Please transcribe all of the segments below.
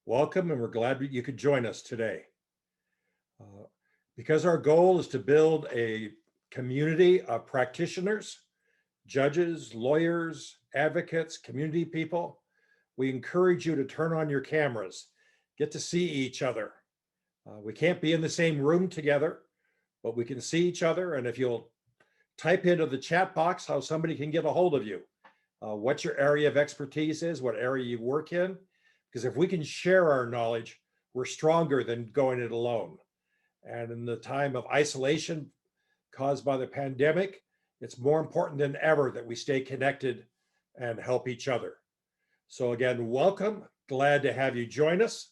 Welcome, and we're glad that you could join us today. Because our goal is to build a community of practitioners, judges, lawyers, advocates, community people, we encourage you to turn on your cameras, get to see each other. We can't be in the same room together, but we can see each other. And if you'll type into the chat box how somebody can get a hold of you, what your area of expertise is, what area you work in, because if we can share our knowledge, we're stronger than going it alone. And in the time of isolation caused by the pandemic, it's more important than ever that we stay connected and help each other. So again, welcome. Glad to have you join us.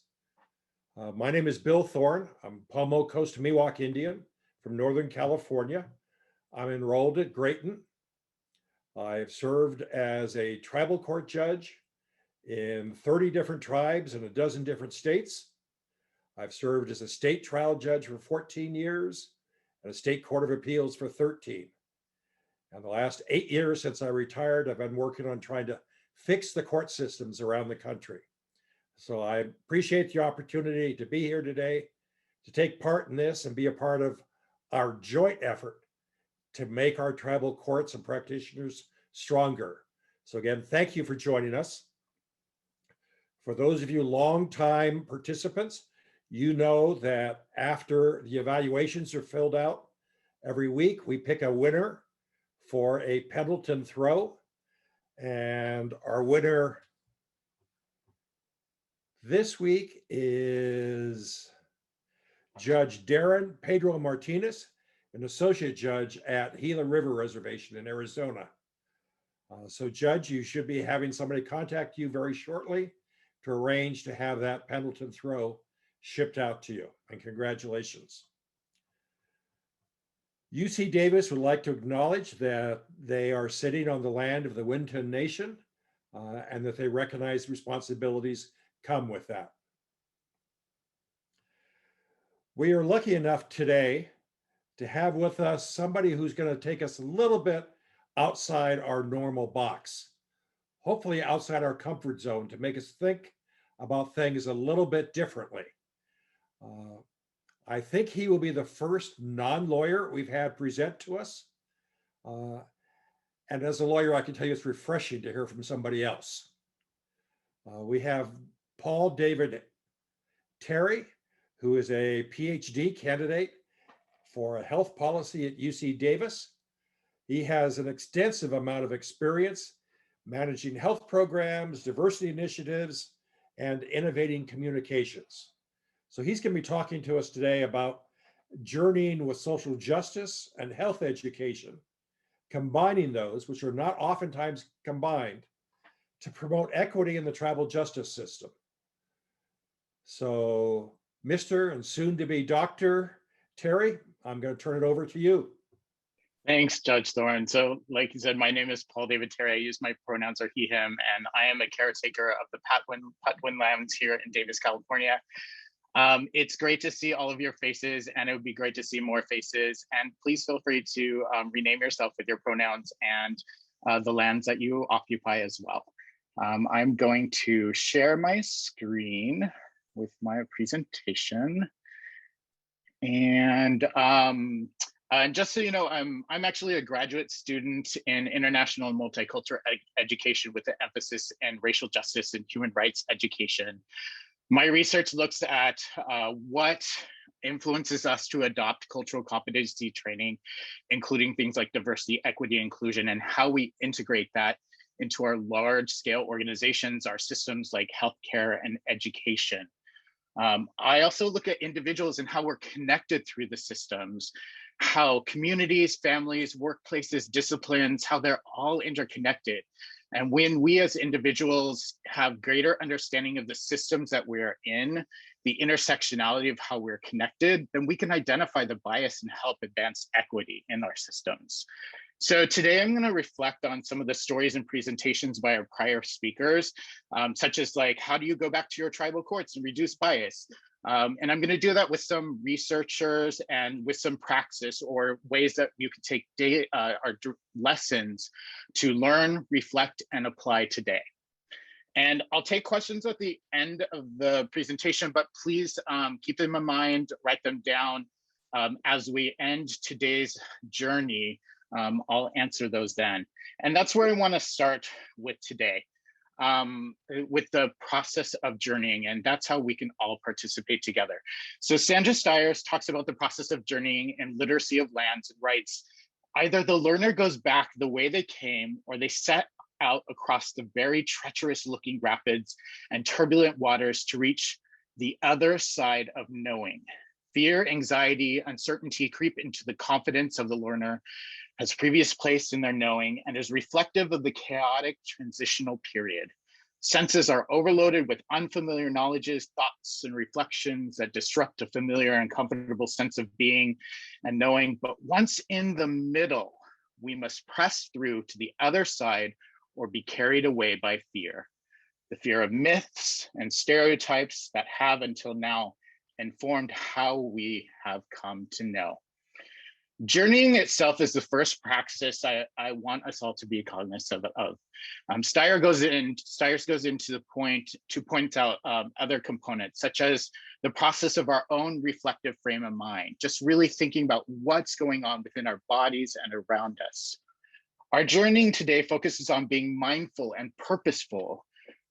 My name is Bill Thorne. I'm Pomo Coast Miwok Indian from Northern California. I'm enrolled at Grayton. I've served as a tribal court judge in 30 different tribes in a dozen different states. I've served as a state trial judge for 14 years and a state court of appeals for 13. And the last 8 years since I retired, I've been working on trying to fix the court systems around the country. So I appreciate the opportunity to be here today, to take part in this and be a part of our joint effort to make our tribal courts and practitioners stronger. So again, thank you for joining us. For those of you longtime participants, you know that after the evaluations are filled out, every week we pick a winner for a Pendleton throw. And our winner this week is Judge Darren Pedro Martinez, an associate judge at Gila River Reservation in Arizona. So Judge, you should be having somebody contact you very shortly to arrange to have that Pendleton throw shipped out to you, and congratulations. UC Davis would like to acknowledge that they are sitting on the land of the Winton Nation and that they recognize responsibilities come with that. We are lucky enough today to have with us somebody who's going to take us a little bit outside our normal box, hopefully outside our comfort zone, to make us think about things a little bit differently. I think he will be the first non-lawyer we've had present to us. And as a lawyer, I can tell you it's refreshing to hear from somebody else. We have Paul David Terry, who is a PhD candidate for health policy at UC Davis. He has an extensive amount of experience managing health programs, diversity initiatives, and innovating communications. So he's going to be talking to us today about journeying with social justice and health education, combining those, which are not oftentimes combined, to promote equity in the tribal justice system. So Mr. and soon to be Dr. Terry, I'm going to turn it over to you. Thanks, Judge Thorne. So like you said, my name is Paul David Terry. I use my pronouns are he, him, and I am a caretaker of the Patwin lands here in Davis, California. It's great to see all of your faces, and it would be great to see more faces. And please feel free to rename yourself with your pronouns and the lands that you occupy as well. I'm going to share my screen with my presentation. And just so you know, I'm actually a graduate student in international and multicultural education with an emphasis in racial justice and human rights education. My research looks at what influences us to adopt cultural competency training, including things like diversity, equity, inclusion, and how we integrate that into our large-scale organizations, our systems like healthcare and education. I also look at individuals and how we're connected through the systems, how communities, families, workplaces, disciplines, how they're all interconnected. And when we as individuals have greater understanding of the systems that we're in, the intersectionality of how we're connected, then we can identify the bias and help advance equity in our systems. So today I'm going to reflect on some of the stories and presentations by our prior speakers, such as like, how do you go back to your tribal courts and reduce bias? And I'm going to do that with some researchers and with some praxis or ways that you could take our lessons to learn, reflect, and apply today. And I'll take questions at the end of the presentation, but please keep them in mind, write them down. As we end today's journey, I'll answer those then. And that's where I want to start with today, with the process of journeying, and that's how we can all participate together. So Sandra Stiers talks about the process of journeying and literacy of lands and writes, either the learner goes back the way they came, or they set out across the very treacherous looking rapids and turbulent waters to reach the other side of knowing. Fear, anxiety, uncertainty creep into the confidence of the learner, has previous place in their knowing, and is reflective of the chaotic transitional period. Senses are overloaded with unfamiliar knowledges, thoughts, and reflections that disrupt a familiar and comfortable sense of being and knowing. But once in the middle, we must press through to the other side or be carried away by fear. The fear of myths and stereotypes that have until now informed how we have come to know. Journeying itself is the first practice I want us all to be cognizant of. Stiers goes into the point to point out other components, such as the process of our own reflective frame of mind, just really thinking about what's going on within our bodies and around us. Our journeying today focuses on being mindful and purposeful.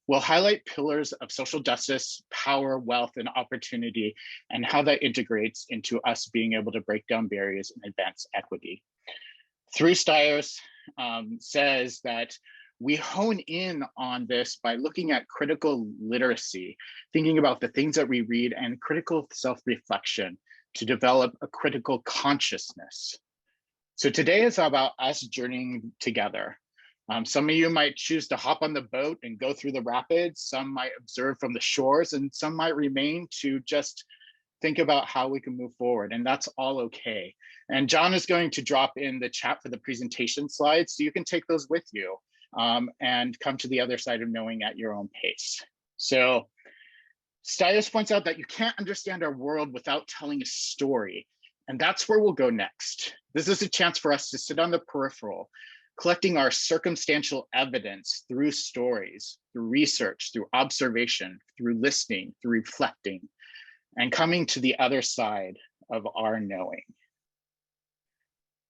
We'll highlight pillars of social justice, power, wealth, and opportunity, and how that integrates into us being able to break down barriers and advance equity. Through Stiers says that we hone in on this by looking at critical literacy, thinking about the things that we read, and critical self-reflection to develop a critical consciousness. So today is about us journeying together. Some of you might choose to hop on the boat and go through the rapids. Some might observe from the shores, and some might remain to just think about how we can move forward, and that's all okay. And John is going to drop in the chat for the presentation slides, so you can take those with you and come to the other side of knowing at your own pace. So Stiers points out that you can't understand our world without telling a story, and that's where we'll go next. This is a chance for us to sit on the peripheral, collecting our circumstantial evidence through stories, through research, through observation, through listening, through reflecting, and coming to the other side of our knowing.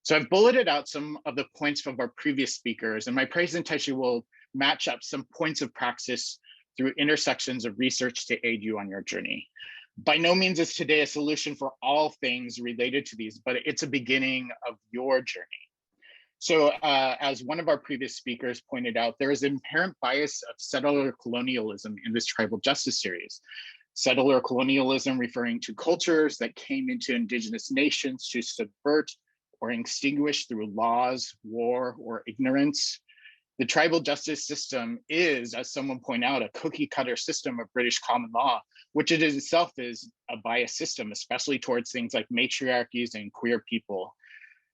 So I've bulleted out some of the points from our previous speakers, and my presentation will match up some points of praxis through intersections of research to aid you on your journey. By no means is today a solution for all things related to these, but it's a beginning of your journey. So as one of our previous speakers pointed out, there is an inherent bias of settler colonialism in this tribal justice series. Settler colonialism referring to cultures that came into Indigenous nations to subvert or extinguish through laws, war, or ignorance. The tribal justice system is, as someone pointed out, a cookie cutter system of British common law, which it itself is a biased system, especially towards things like matriarchies and queer people.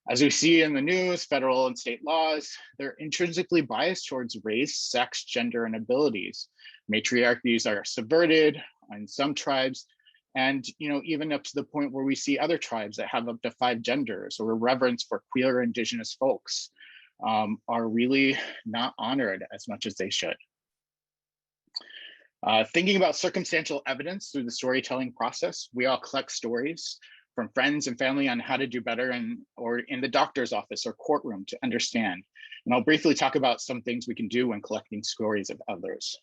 As we see in the news, federal and state laws, they're intrinsically biased towards race, sex, gender, and abilities. Matriarchies are subverted in some tribes, and even up to the point where we see other tribes that have up to 5 genders, or reverence for queer Indigenous folks are really not honored as much as they should. Thinking about circumstantial evidence through the storytelling process, we all collect stories from friends and family on how to do better or in the doctor's office or courtroom to understand. And I'll briefly talk about some things we can do when collecting stories of others.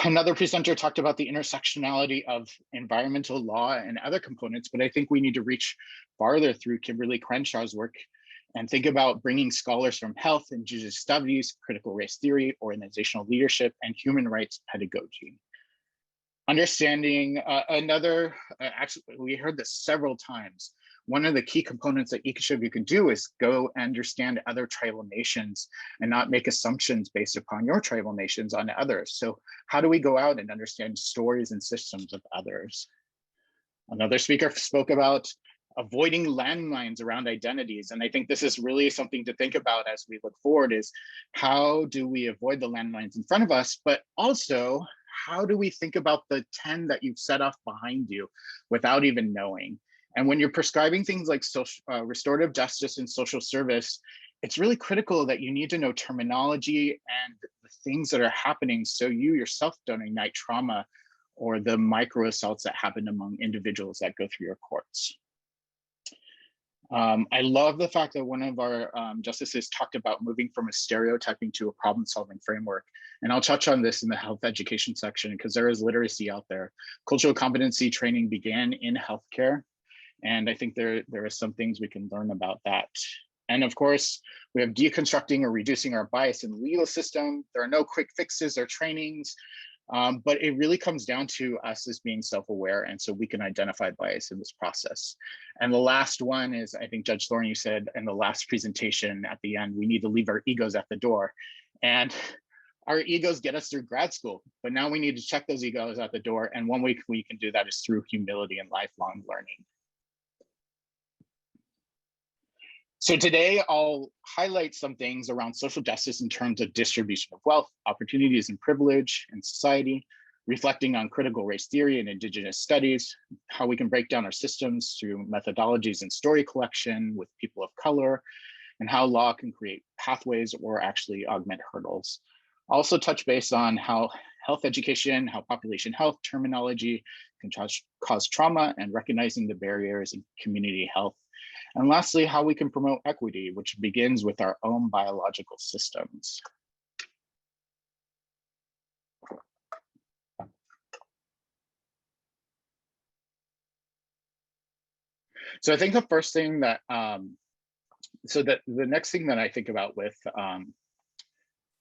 Another presenter talked about the intersectionality of environmental law and other components, but I think we need to reach farther through Kimberly Crenshaw's work and think about bringing scholars from health, Indigenous studies, critical race theory, organizational leadership, and human rights pedagogy. Understanding actually, we heard this several times. One of the key components that each of you can do is go understand other tribal nations and not make assumptions based upon your tribal nations on others. So how do we go out and understand stories and systems of others? Another speaker spoke about avoiding landmines around identities. And I think this is really something to think about as we look forward, is how do we avoid the landmines in front of us, but also how do we think about the 10 that you've set off behind you without even knowing? And when you're prescribing things like restorative justice and social service, it's really critical that you need to know terminology and the the things that are happening so you yourself don't ignite trauma or the micro assaults that happen among individuals that go through your courts. I love the fact that one of our justices talked about moving from a stereotyping to a problem-solving framework. And I'll touch on this in the health education section because there is literacy out there. Cultural competency training began in healthcare. And I think there are some things we can learn about that. And of course, we have deconstructing or reducing our bias in the legal system. There are no quick fixes or trainings. But it really comes down to us as being self-aware, and so we can identify bias in this process. And the last one is, I think Judge Thorne, you said in the last presentation at the end, we need to leave our egos at the door. And our egos get us through grad school, but now we need to check those egos at the door. And one way we can do that is through humility and lifelong learning. So today I'll highlight some things around social justice in terms of distribution of wealth, opportunities and privilege in society, reflecting on critical race theory and Indigenous studies, how we can break down our systems through methodologies and story collection with people of color, and how law can create pathways or actually augment hurdles. I'll also touch base on how health education, how population health terminology can cause trauma, and recognizing the barriers in community health. And lastly, how we can promote equity, which begins with our own biological systems. So I think the first thing that, the next thing that I think about with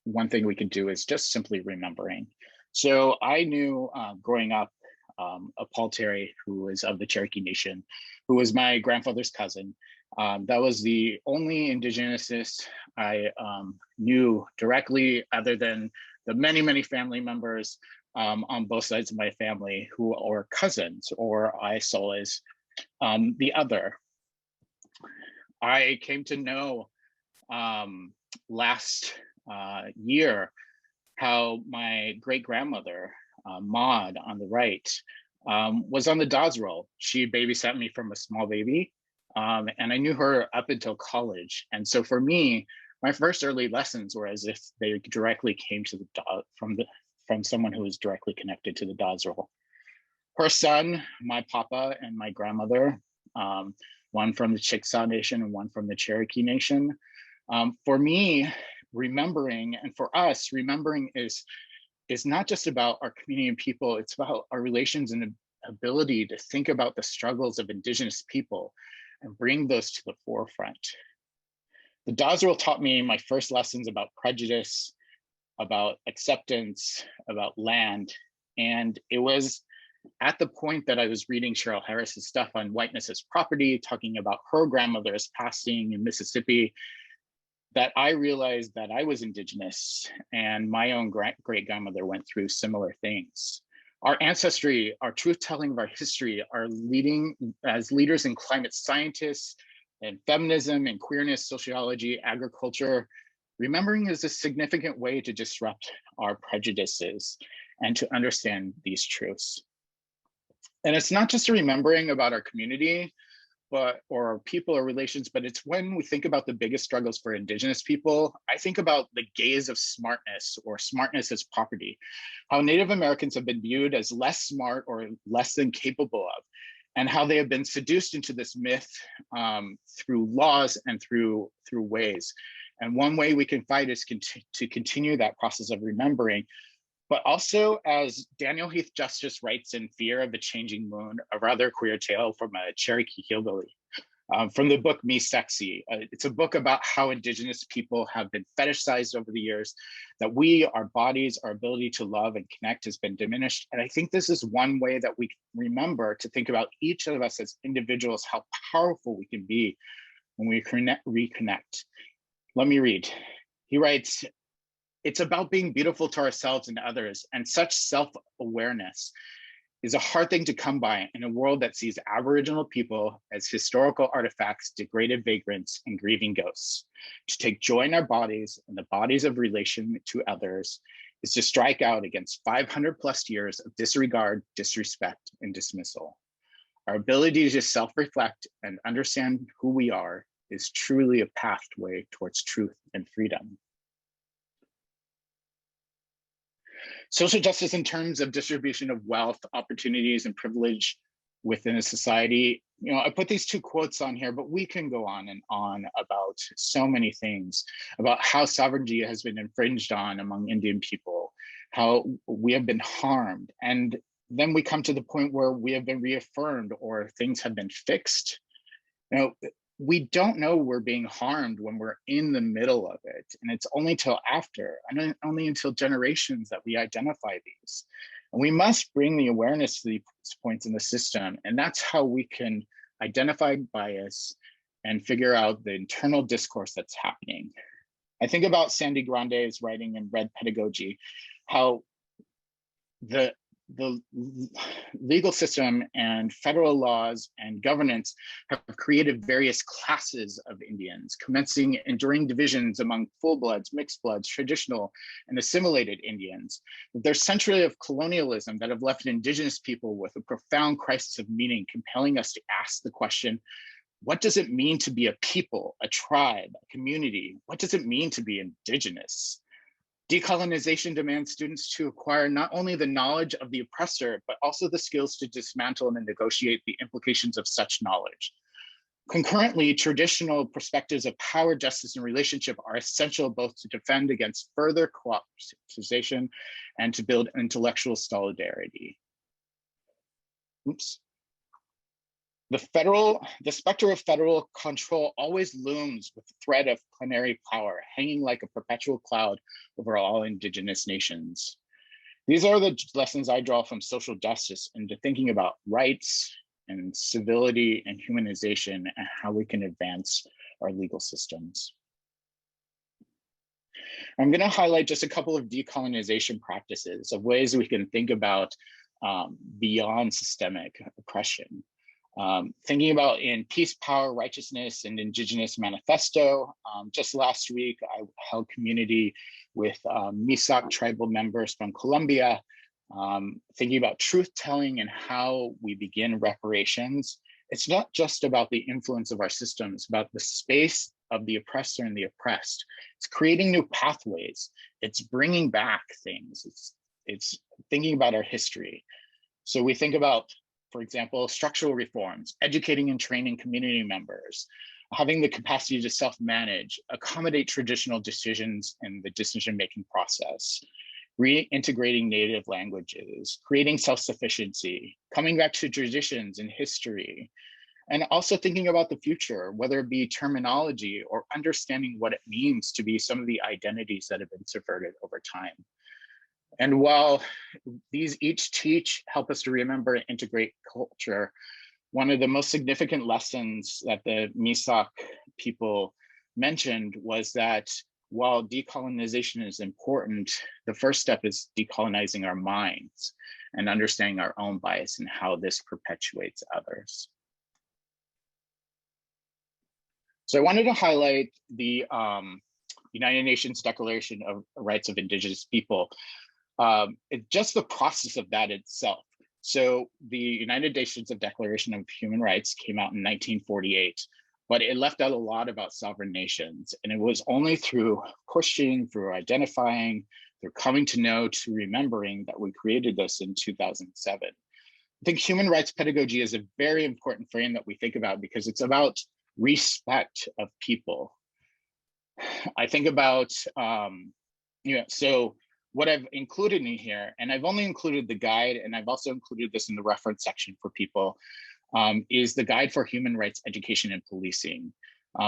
one thing we could do is just simply remembering. So I knew growing up a Paul Terry, who was of the Cherokee Nation, who was my grandfather's cousin. That was the only Indigenous I knew directly, other than the many, many family members on both sides of my family who are cousins, or I saw as the other. I came to know last year how my great-grandmother, Maud on the right, was on the Dawes roll. She babysat me from a small baby, and I knew her up until college. And so for me, my first early lessons were as if they directly came to the from someone who was directly connected to the Dawes roll. Her son, my papa, and my grandmother, one from the Chickasaw Nation and one from the Cherokee Nation. For me, remembering, and for us, remembering is not just about our community and people, it's about our relations and ability to think about the struggles of Indigenous people and bring those to the forefront. The Dawes roll taught me my first lessons about prejudice, about acceptance, about land. And it was at the point that I was reading Cheryl Harris's stuff on whiteness as property, talking about her grandmother's passing in Mississippi, that I realized that I was Indigenous and my own great-grandmother went through similar things. Our ancestry, our truth-telling of our history, our leading as leaders in climate scientists and feminism and queerness, sociology, agriculture, remembering is a significant way to disrupt our prejudices and to understand these truths. And it's not just a remembering about our community, or people or relations, but it's when we think about the biggest struggles for Indigenous people. I think about the gaze of smartness, or smartness as property, how Native Americans have been viewed as less smart or less than capable of, and how they have been seduced into this myth through laws and through ways. And one way we can fight is to continue that process of remembering. But also, as Daniel Heath Justice writes in Fear of the Changing Moon, a rather queer tale from a Cherokee hillbilly, from the book Me Sexy. It's a book about how Indigenous people have been fetishized over the years, that our bodies, our ability to love and connect has been diminished. And I think this is one way that we remember to think about each of us as individuals, how powerful we can be when we reconnect. Let me read. He writes, "It's about being beautiful to ourselves and others, and such self-awareness is a hard thing to come by in a world that sees Aboriginal people as historical artifacts, degraded vagrants, and grieving ghosts. To take joy in our bodies and the bodies of relation to others is to strike out against 500 plus years of disregard, disrespect, and dismissal. Our ability to self-reflect and understand who we are is truly a pathway towards truth and freedom." Social justice in terms of distribution of wealth, opportunities, and privilege within a society. I put these two quotes on here, but we can go on and on about so many things, about how sovereignty has been infringed on among Indian people, how we have been harmed. And then we come to the point where we have been reaffirmed or things have been fixed. We don't know we're being harmed when we're in the middle of it. And it's only till after, and only until generations that we identify these. And we must bring the awareness to these points in the system. And that's how we can identify bias and figure out the internal discourse that's happening. I think about Sandy Grande's writing in Red Pedagogy, how the legal system and federal laws and governance have created various classes of Indians, commencing enduring divisions among full-bloods, mixed-bloods, traditional, and assimilated Indians. There's centuries of colonialism that have left Indigenous people with a profound crisis of meaning, compelling us to ask the question, what does it mean to be a people, a tribe, a community? What does it mean to be Indigenous? Decolonization demands students to acquire not only the knowledge of the oppressor, but also the skills to dismantle and negotiate the implications of such knowledge. Concurrently, traditional perspectives of power, justice, and relationship are essential both to defend against further co-optization and to build intellectual solidarity. Oops. The specter of federal control always looms with the threat of plenary power, hanging like a perpetual cloud over all Indigenous nations. These are the lessons I draw from social justice into thinking about rights and civility and humanization and how we can advance our legal systems. I'm going to highlight just a couple of decolonization practices of ways we can think about beyond systemic oppression. Thinking about in Peace, Power, Righteousness, and Indigenous Manifesto. Just last week, I held community with Misak tribal members from Colombia, thinking about truth-telling and how we begin reparations. It's not just about the influence of our systems, about the space of the oppressor and the oppressed. It's creating new pathways. It's bringing back things. It's thinking about our history. So we think about, for example, structural reforms, educating and training community members, having the capacity to self-manage, accommodate traditional decisions in the decision-making process, reintegrating native languages, creating self-sufficiency, coming back to traditions and history, and also thinking about the future, whether it be terminology or understanding what it means to be some of the identities that have been subverted over time. And while these each help us to remember and integrate culture, one of the most significant lessons that the Misak people mentioned was that while decolonization is important, the first step is decolonizing our minds and understanding our own bias and how this perpetuates others. So I wanted to highlight the United Nations Declaration of Rights of Indigenous People. Just the process of that itself. So the United Nations Declaration of Human Rights came out in 1948, but it left out a lot about sovereign nations. And it was only through pushing, through identifying, through coming to know, to remembering that we created this in 2007. I think human rights pedagogy is a very important frame that we think about because it's about respect of people. I think about, so what I've included in here, and I've only included the guide, and I've also included this in the reference section for people, is the Guide for Human Rights Education and Policing.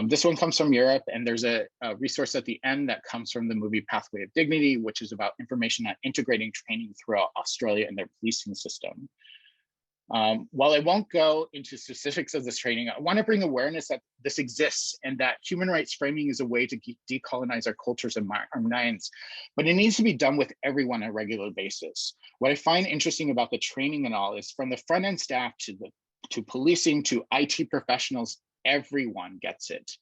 This one comes from Europe, and there's a resource at the end that comes from the movie Pathway of Dignity, which is about information on integrating training throughout Australia and their policing system. While I won't go into specifics of this training, I want to bring awareness that this exists and that human rights framing is a way to decolonize our cultures and our minds, but it needs to be done with everyone on a regular basis. What I find interesting about the training and all is from the front end staff to policing to IT professionals, everyone gets it.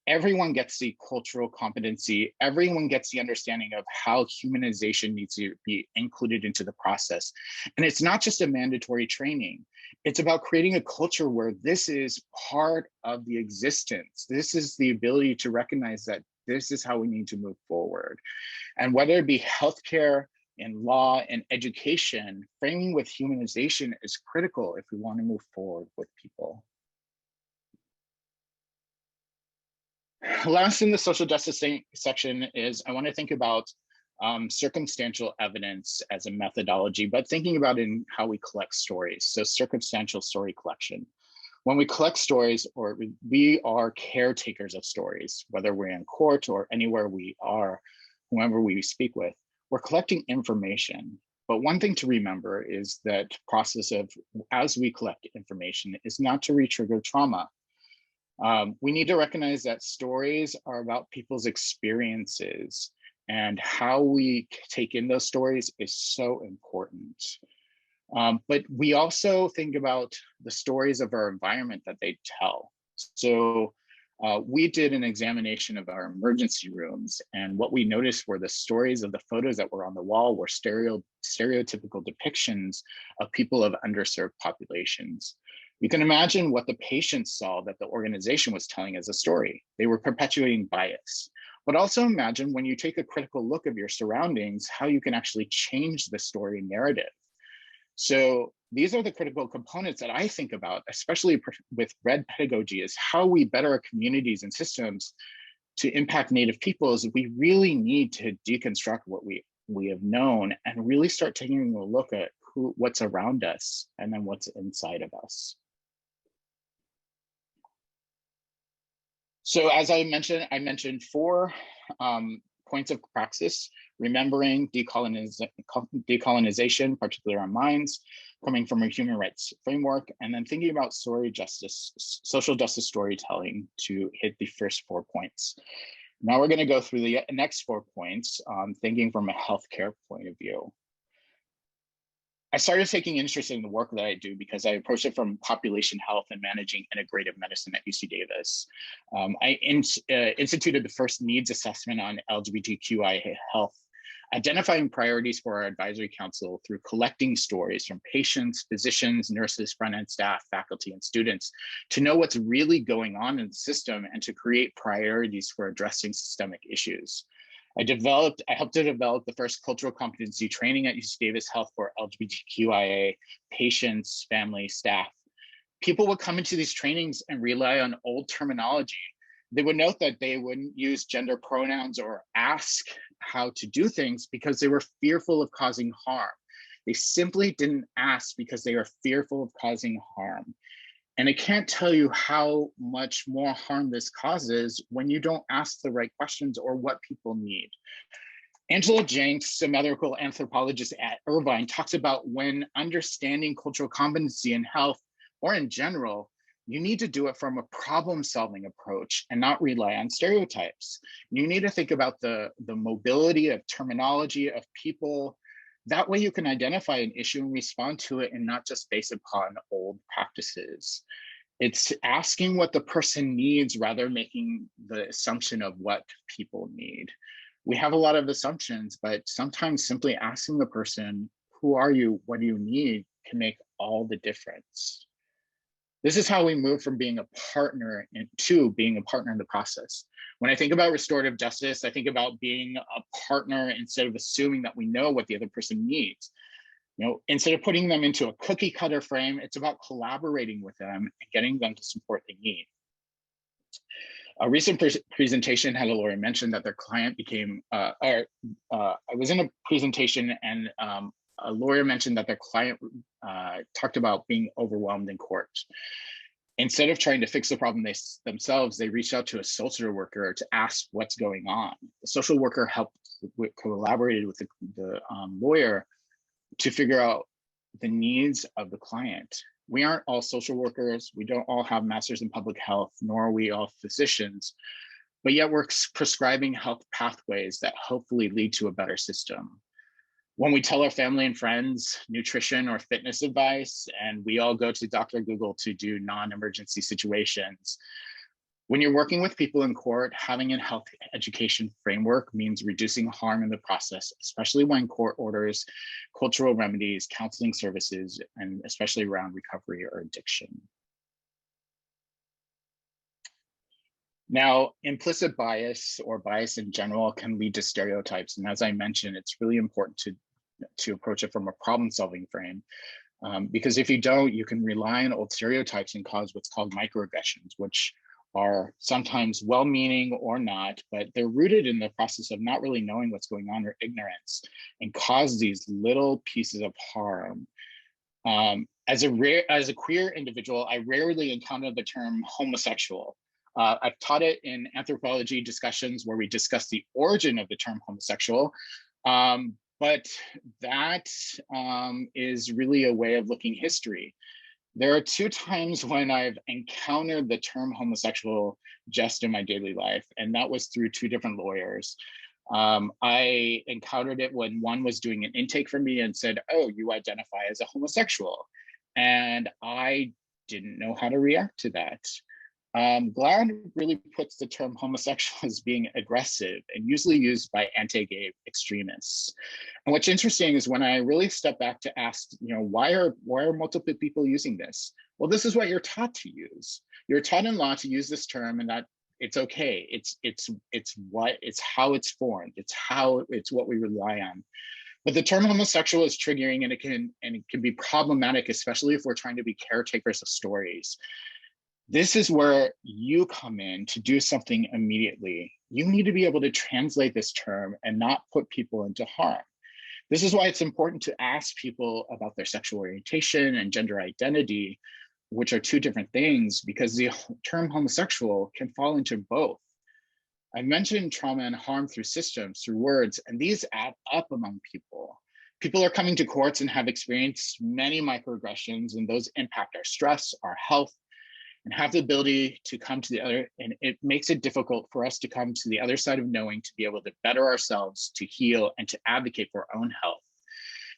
Everyone gets the cultural competency. Everyone gets the understanding of how humanization needs to be included into the process. And it's not just a mandatory training. It's about creating a culture where this is part of the existence. This is the ability to recognize that this is how we need to move forward. And whether it be healthcare, in law and education, framing with humanization is critical if we want to move forward with people. Last in the social justice section is I want to think about circumstantial evidence as a methodology, but thinking about in how we collect stories. So circumstantial story collection. When we collect stories, or we are caretakers of stories, whether we're in court or anywhere we are, whoever we speak with, we're collecting information. But one thing to remember is that process of, as we collect information, is not to re-trigger trauma. We need to recognize that stories are about people's experiences, and how we take in those stories is so important. But we also think about the stories of our environment that they tell. So we did an examination of our emergency rooms, and what we noticed were the stories of the photos that were on the wall were stereotypical depictions of people of underserved populations. You can imagine what the patients saw that the organization was telling as a story. They were perpetuating bias. But also imagine when you take a critical look of your surroundings, how you can actually change the story narrative. So these are the critical components that I think about, especially with red pedagogy, is how we better our communities and systems to impact Native peoples. We really need to deconstruct what we have known and really start taking a look at what's around us and then what's inside of us. So as I mentioned 4 points of praxis: remembering, decolonization, particularly our minds, coming from a human rights framework, and then thinking about social justice storytelling to hit the first 4 points. Now we're going to go through the next 4 points, thinking from a healthcare point of view. I started taking interest in the work that I do because I approach it from population health and managing integrative medicine at UC Davis. I instituted the first needs assessment on LGBTQIA health, identifying priorities for our advisory council through collecting stories from patients, physicians, nurses, front-end staff, faculty, and students to know what's really going on in the system and to create priorities for addressing systemic issues. I helped to develop the first cultural competency training at UC Davis Health for LGBTQIA patients, family, staff. People would come into these trainings and rely on old terminology. They would note that they wouldn't use gender pronouns or ask how to do things because they were fearful of causing harm. They simply didn't ask because they were fearful of causing harm. And I can't tell you how much more harm this causes when you don't ask the right questions or what people need. Angela Jenks, a medical anthropologist at Irvine, talks about when understanding cultural competency in health or in general, you need to do it from a problem-solving approach and not rely on stereotypes. You need to think about the mobility of terminology of people. That way you can identify an issue and respond to it and not just based upon old practices. It's asking what the person needs rather than making the assumption of what people need. We have a lot of assumptions, but sometimes simply asking the person, who are you, what do you need, can make all the difference. This is how we move from being a partner to being a partner in the process. When I think about restorative justice, I think about being a partner instead of assuming that we know what the other person needs. Instead of putting them into a cookie cutter frame, it's about collaborating with them and getting them to support they need. A recent presentation had a lawyer mention that their client I was in a presentation and a lawyer mentioned that their client talked about being overwhelmed in court. Instead of trying to fix the problem themselves, they reached out to a social worker to ask what's going on. The social worker collaborated with the lawyer to figure out the needs of the client. We aren't all social workers. We don't all have masters in public health, nor are we all physicians, but yet we're prescribing health pathways that hopefully lead to a better system. When we tell our family and friends nutrition or fitness advice, and we all go to Dr. Google to do non-emergency situations, when you're working with people in court, having a health education framework means reducing harm in the process, especially when court orders cultural remedies, counseling services, and especially around recovery or addiction. Now, implicit bias or bias in general can lead to stereotypes. And as I mentioned, it's really important to to approach it from a problem-solving frame. Because if you don't, you can rely on old stereotypes and cause what's called microaggressions, which are sometimes well-meaning or not, but they're rooted in the process of not really knowing what's going on or ignorance, and cause these little pieces of harm. As a queer individual, I rarely encounter the term homosexual. I've taught it in anthropology discussions where we discuss the origin of the term homosexual, but that is really a way of looking history. There are 2 times when I've encountered the term homosexual just in my daily life, and that was through 2 different lawyers. I encountered it when one was doing an intake for me and said, "Oh, you identify as a homosexual." And I didn't know how to react to that. GLAD really puts the term homosexual as being aggressive and usually used by anti-gay extremists. And what's interesting is when I really step back to ask, why are multiple people using this? Well, this is what you're taught to use. You're taught in law to use this term, and that it's okay. It's how it's formed. It's what we rely on. But the term homosexual is triggering, and it can be problematic, especially if we're trying to be caretakers of stories. This is where you come in to do something immediately. You need to be able to translate this term and not put people into harm. This is why it's important to ask people about their sexual orientation and gender identity, which are 2 different things, because the term homosexual can fall into both. I mentioned trauma and harm through systems, through words, and these add up among people. People are coming to courts and have experienced many microaggressions, and those impact our stress, our health, and have the ability to come to the other, and it makes it difficult for us to come to the other side of knowing, to be able to better ourselves, to heal, and to advocate for our own health.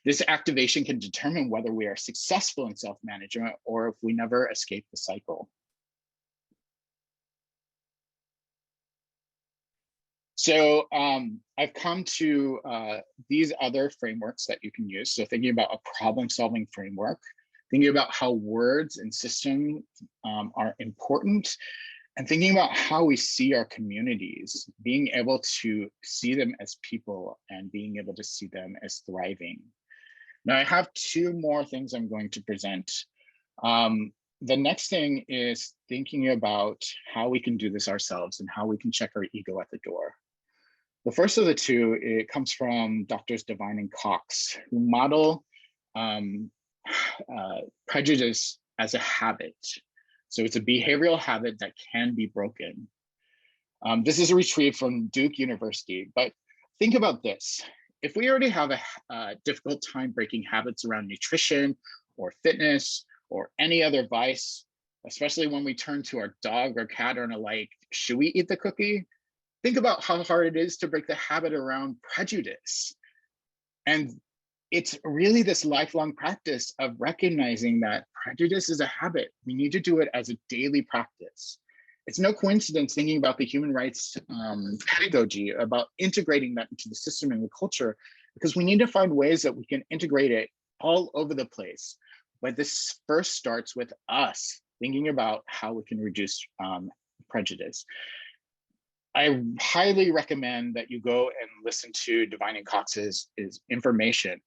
This activation can determine whether we are successful in self-management or if we never escape the cycle. So I've come to these other frameworks that you can use. So thinking about a problem-solving framework, thinking about how words and systems are important, and thinking about how we see our communities, being able to see them as people and being able to see them as thriving. Now, I have 2 more things I'm going to present. The next thing is thinking about how we can do this ourselves and how we can check our ego at the door. The first of the 2, it comes from Doctors Devine and Cox, who model prejudice as a habit. So it's a behavioral habit that can be broken. This is a retrieve from Duke University, but think about this. If we already have a difficult time breaking habits around nutrition or fitness or any other vice, especially when we turn to our dog or cat or like, should we eat the cookie? Think about how hard it is to break the habit around prejudice. And it's really this lifelong practice of recognizing that prejudice is a habit. We need to do it as a daily practice. It's no coincidence thinking about the human rights pedagogy, about integrating that into the system and the culture, because we need to find ways that we can integrate it all over the place. But this first starts with us thinking about how we can reduce prejudice. I highly recommend that you go and listen to Devine and Cox's information.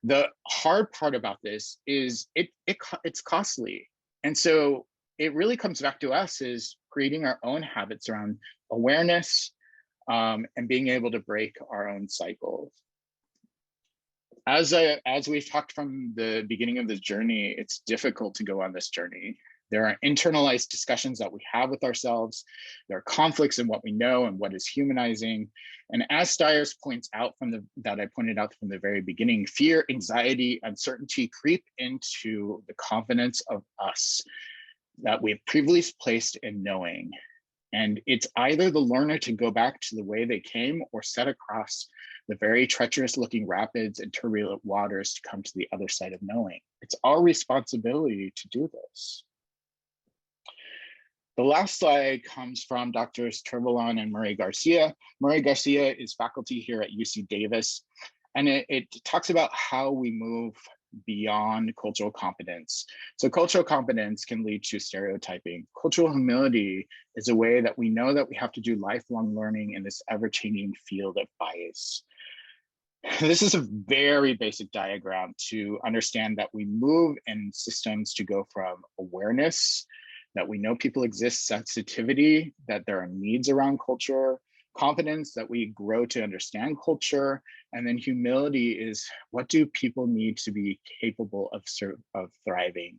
The hard part about this is it's costly. And so it really comes back to us is creating our own habits around awareness and being able to break our own cycles. As we've talked from the beginning of this journey, it's difficult to go on this journey. There are internalized discussions that we have with ourselves. There are conflicts in what we know and what is humanizing. And as Stiers points out that I pointed out from the very beginning, fear, anxiety, uncertainty creep into the confidence of us that we've previously placed in knowing. And it's either the learner to go back to the way they came or set across the very treacherous looking rapids and turbulent waters to come to the other side of knowing. It's our responsibility to do this. The last slide comes from Drs. Turvalon and Murray Garcia. Murray Garcia is faculty here at UC Davis, and it talks about how we move beyond cultural competence. So cultural competence can lead to stereotyping. Cultural humility is a way that we know that we have to do lifelong learning in this ever-changing field of bias. this is a very basic diagram to understand that we move in systems to go from awareness, that we know people exist, sensitivity, that there are needs around culture, confidence, that we grow to understand culture, and then humility is what do people need to be capable of thriving.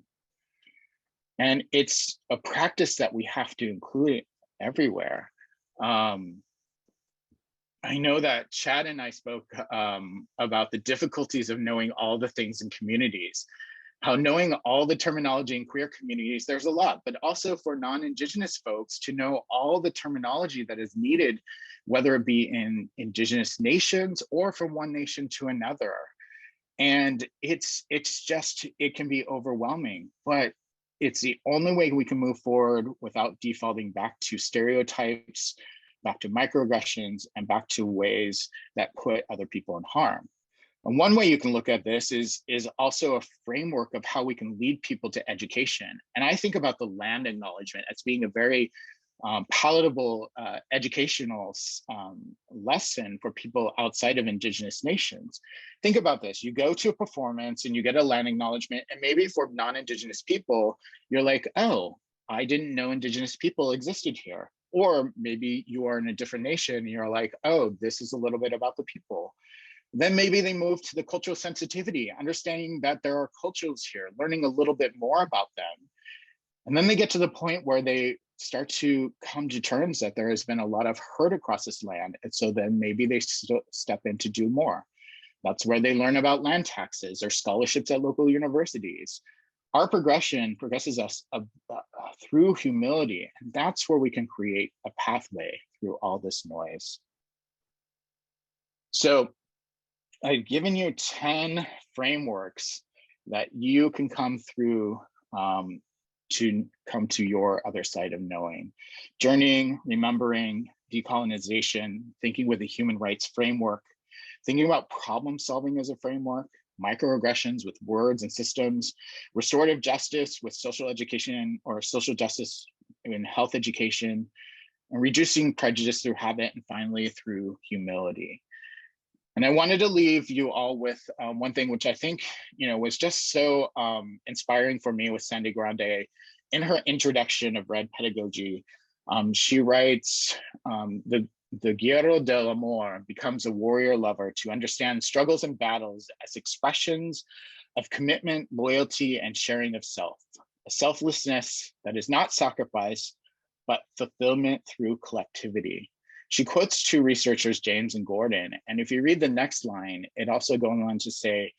And it's a practice that we have to include everywhere. I know that Chad and I spoke about the difficulties of knowing all the things in communities, how knowing all the terminology in queer communities, there's a lot, but also for non-Indigenous folks to know all the terminology that is needed, whether it be in Indigenous nations or from one nation to another. And it's just, it can be overwhelming, but it's the only way we can move forward without defaulting back to stereotypes, back to microaggressions, and back to ways that put other people in harm. And one way you can look at this is also a framework of how we can lead people to education. And I think about the land acknowledgement as being a very palatable educational lesson for people outside of Indigenous nations. Think about this. You go to a performance and you get a land acknowledgement, and maybe for non-Indigenous people, you're like, oh, I didn't know Indigenous people existed here. Or maybe you are in a different nation and you're like, oh, this is a little bit about the people. Then maybe they move to the cultural sensitivity, understanding that there are cultures here, learning a little bit more about them. And then they get to the point where they start to come to terms that there has been a lot of hurt across this land. And so then maybe they step in to do more. That's where they learn about land taxes or scholarships at local universities. Our progression progresses us through humility, and that's where we can create a pathway through all this noise. So I've given you 10 frameworks that you can come through to come to your other side of knowing. Journeying, remembering, decolonization, thinking with a human rights framework, thinking about problem solving as a framework, microaggressions with words and systems, restorative justice with social education or social justice in health education, and reducing prejudice through habit, and finally through humility. And I wanted to leave you all with one thing, which I think was just so inspiring for me with Sandy Grande. In her introduction of Red Pedagogy, she writes, the guerrero del amor becomes a warrior lover to understand struggles and battles as expressions of commitment, loyalty, and sharing of self, a selflessness that is not sacrifice, but fulfillment through collectivity. She quotes two researchers, James and Gordon, and if you read the next line, it also goes on to say,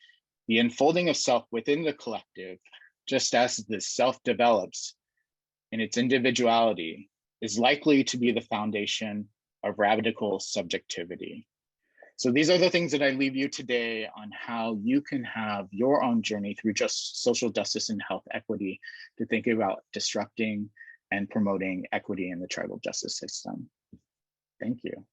the unfolding of self within the collective, just as the self develops in its individuality, is likely to be the foundation of radical subjectivity. So these are the things that I leave you today on how you can have your own journey through just social justice and health equity to think about disrupting and promoting equity in the tribal justice system. Thank you.